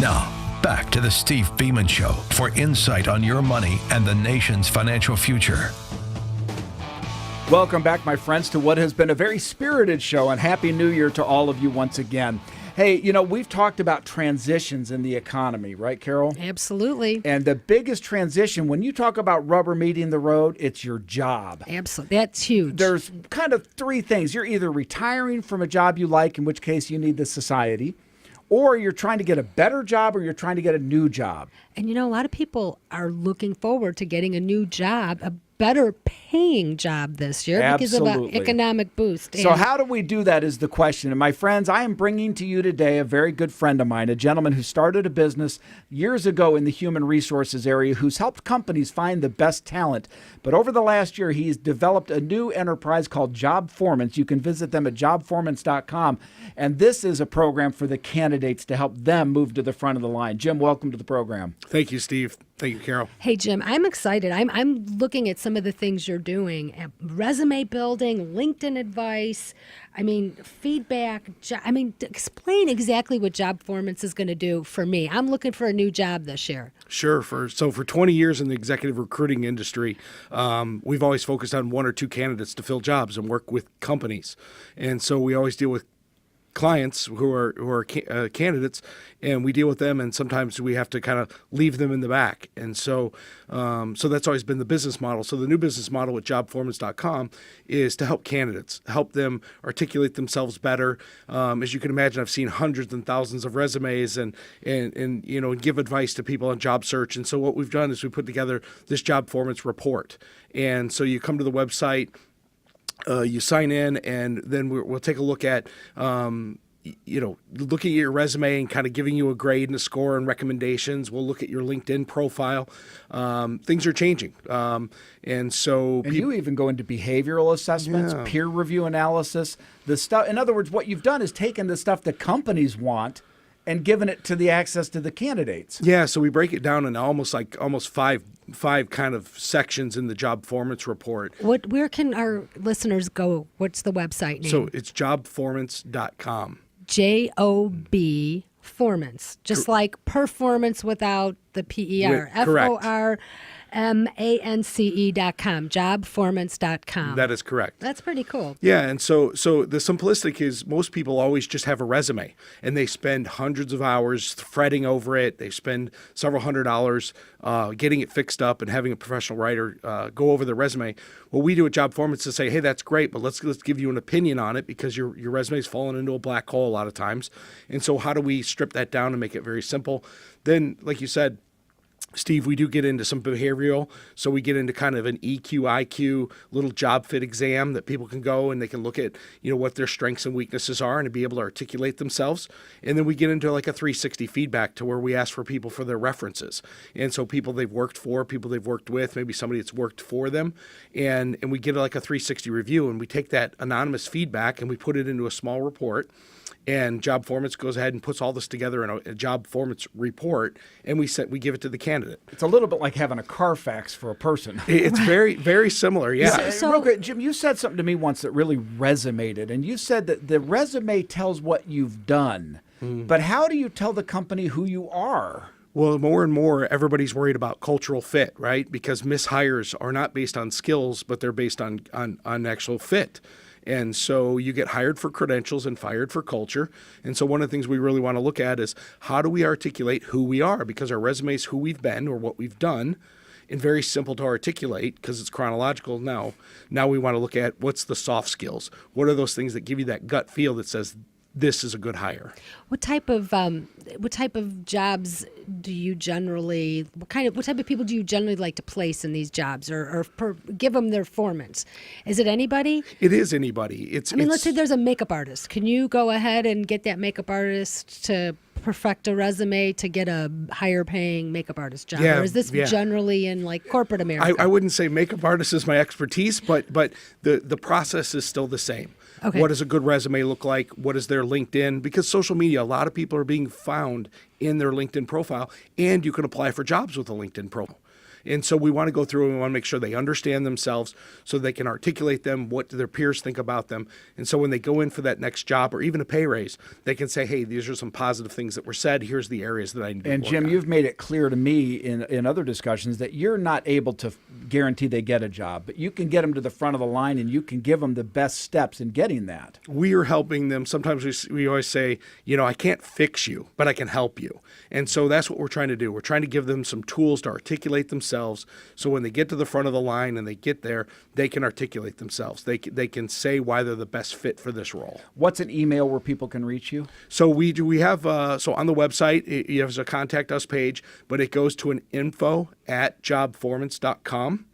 Now, back to the Steve Beaman Show for insight on your money and the nation's financial future. Welcome back, my friends, to what has been a very spirited show, and Happy New Year to all of you once again. Hey, we've talked about transitions in the economy, right, Carol? Absolutely. And the biggest transition, when you talk about rubber meeting the road, it's your job. Absolutely. That's huge. There's kind of three things. You're either retiring from a job you like, in which case you need the society, or you're trying to get a better job, or you're trying to get a new job. And a lot of people are looking forward to getting a new job, a better paying job this year because of an economic boost. So how do we do that is the question. And my friends, I am bringing to you today a very good friend of mine, a gentleman who started a business years ago in the human resources area, who's helped companies find the best talent. But over the last year, he's developed a new enterprise called JobFormance. You can visit them at JobFormance.com. And this is a program for the candidates to help them move to the front of the line. Jim, welcome to the program. Thank you, Steve. Thank you, Carol. Hey, Jim, I'm excited. I'm looking at some of the things you're doing. Resume building, LinkedIn advice, feedback. Explain exactly what JobFormance is going to do for me. I'm looking for a new job this year. Sure. For 20 years in the executive recruiting industry, we've always focused on one or two candidates to fill jobs and work with companies. And so we always deal with clients who are candidates, and we deal with them, and sometimes we have to kind of leave them in the back. And so that's always been the business model. So the new business model with JobFormance.com is to help candidates, help them articulate themselves better. As you can imagine, I've seen hundreds and thousands of resumes and give advice to people on job search. And so what we've done is we put together this JobFormance report. And so you come to the website, you sign in, and then we'll take a look at, looking at your resume and kind of giving you a grade and a score and recommendations. We'll look at your LinkedIn profile. Things are changing. And you even go into behavioral assessments, peer review analysis, the stuff. In other words, what you've done is taken the stuff that companies want and given it to the access to the candidates. Yeah, so we break it down in almost five kind of sections in the JobFormance report. Where can our listeners go? What's the website name? So it's JobFormance.com. JOB Formance, just like performance without the PER. FORMANCE.com, JobFormance.com. That is correct. That's pretty cool. Yeah, and so the simplistic is most people always just have a resume, and they spend hundreds of hours fretting over it. They spend several $100s getting it fixed up and having a professional writer go over the resume. What we do at JobFormance is say, hey, that's great, but let's give you an opinion on it because your resume's fallen into a black hole a lot of times. And so how do we strip that down and make it very simple? Then, like you said, Steve, we do get into some behavioral. So we get into kind of an EQ, IQ, little job fit exam that people can go and they can look at, what their strengths and weaknesses are and be able to articulate themselves. And then we get into like a 360 feedback to where we ask for people for their references. And so people they've worked for, people they've worked with, maybe somebody that's worked for them. And we get like a 360 review, and we take that anonymous feedback and we put it into a small report. And JobFormance goes ahead and puts all this together in a JobFormance report, and we give it to the candidate. It's a little bit like having a Carfax for a person. It's very, very similar, yeah. So, real quick, Jim, you said something to me once that really resonated, and you said that the resume tells what you've done. But how do you tell the company who you are? Well, more and more, everybody's worried about cultural fit, right? Because mishires are not based on skills, but they're based on actual fit. And so you get hired for credentials and fired for culture. And so one of the things we really want to look at is how do we articulate who we are? Because our resume is who we've been or what we've done, and very simple to articulate because it's chronological now. Now we want to look at what's the soft skills. What are those things that give you that gut feel that says this is a good hire? What type of jobs do you generally? What type of people do you generally like to place in these jobs, or give them their performance? Is it anybody? It is anybody. Let's say there's a makeup artist. Can you go ahead and get that makeup artist to perfect a resume to get a higher paying makeup artist job? Or is this generally in like corporate America? I wouldn't say makeup artist is my expertise, but the process is still the same. Okay. What does a good resume look like? What is their LinkedIn? Because social media, a lot of people are being found in their LinkedIn profile, and you can apply for jobs with a LinkedIn profile. And so we want to go through and we want to make sure they understand themselves so they can articulate them, what do their peers think about them. And so when they go in for that next job or even a pay raise, they can say, hey, these are some positive things that were said. Here's the areas that I need to And work Jim, on. you've made it clear to me in other discussions that you're not able to guarantee they get a job, but you can get them to the front of the line and you can give them the best steps in getting that. We are helping them. Sometimes we always say, I can't fix you, but I can help you. And so that's what we're trying to do. We're trying to give them some tools to articulate themselves. So when they get to the front of the line and they get there, they can articulate themselves. They can say why they're the best fit for this role. What's an email where people can reach you? So we have so on the website, you have a contact us page, but it goes to an info@jobformance.com.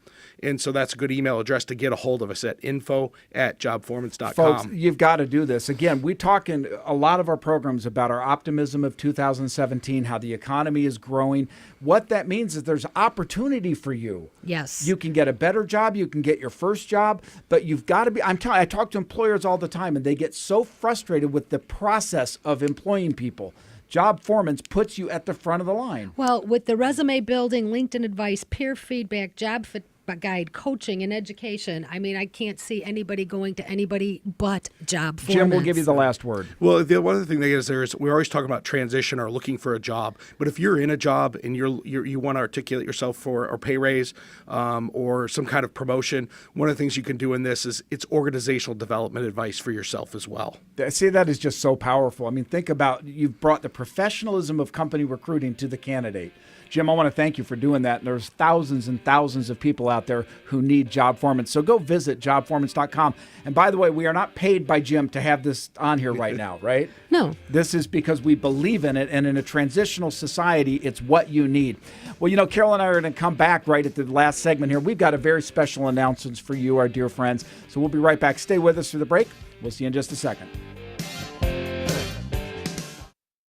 And so that's a good email address to get a hold of us at info@jobformance.com. Folks, you've got to do this. Again, we talk in a lot of our programs about our optimism of 2017, how the economy is growing. What that means is there's opportunity for you. Yes. You can get a better job. You can get your first job, but you've got to be, I talk to employers all the time and they get so frustrated with the process of employing people. JobFormance puts you at the front of the line. Well, with the resume building, LinkedIn advice, peer feedback, job fit guide, coaching, and education, I mean, I can't see anybody going to anybody but JobFormance. Jim will give you the last word. Well, one other thing that is there is we're always talking about transition or looking for a job. But if you're in a job and you want to articulate yourself for a pay raise or some kind of promotion, one of the things you can do in this is it's organizational development advice for yourself as well. See, that is just so powerful. I mean, think about, you've brought the professionalism of company recruiting to the candidate. Jim, I want to thank you for doing that. And there's thousands and thousands of people out there who need JobFormance. So go visit jobformance.com. And by the way, we are not paid by Jim to have this on here right now, right? No. This is because we believe in it. And in a transitional society, it's what you need. Well, Carol and I are going to come back right at the last segment here. We've got a very special announcements for you, our dear friends. So we'll be right back. Stay with us through the break. We'll see you in just a second.